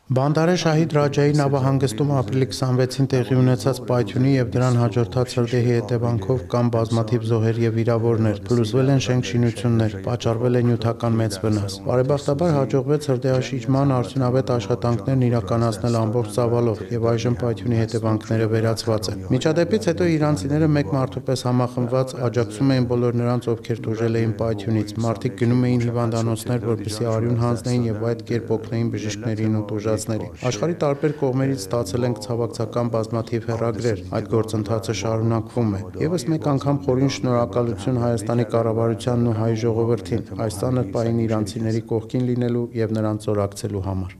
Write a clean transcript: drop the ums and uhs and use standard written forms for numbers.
Բանդարե Շահիդ Ռաջայի նավահանգստում ապրիլի 26-ին տեղի ունեցած պայթյունի եւ դրան հաջորդած հրդեհի հետևանքով կան բազմաթիվ զոհեր եւ վիրավորներ, փլուզվել են շենք-շինություններ, պատճառվել է նյութական մեծ վնաս։ Բարեբախտաբար հաջողվեց հրդեհաշիջման արդյունավետ աշխատանքներն իրականացնել ամբողջ ծավալով եւ այժմ պայթյունի հետևանքները վերացված են։ Միջադեպից հետո իրանցիները մեկ մարդու պես համախմբված աջակցում էին բոլոր նրանց, ովքեր տուժել էին պայթյունից։ Մարդիկ գնում էին հիվանդանոցներ, որպեսզի արյուն հանձնեին եւ այդ կերպ օգնեին բժիշկներին ու տուժածներին։ Աշխարհի տարբեր կողմերից ստացել ենք ցավակցական բազմաթիվ հեռագրեր։ Այդ գործընթացը շարունակվում է։ Եվս մեկ անգամ խորին շնորհակալություն Հայաստանի կառավարությանն ու հայ ժողովրդին այս ծանր պահին իրանցիների կողքին լինելու եւ նրանց զորակցելու համար։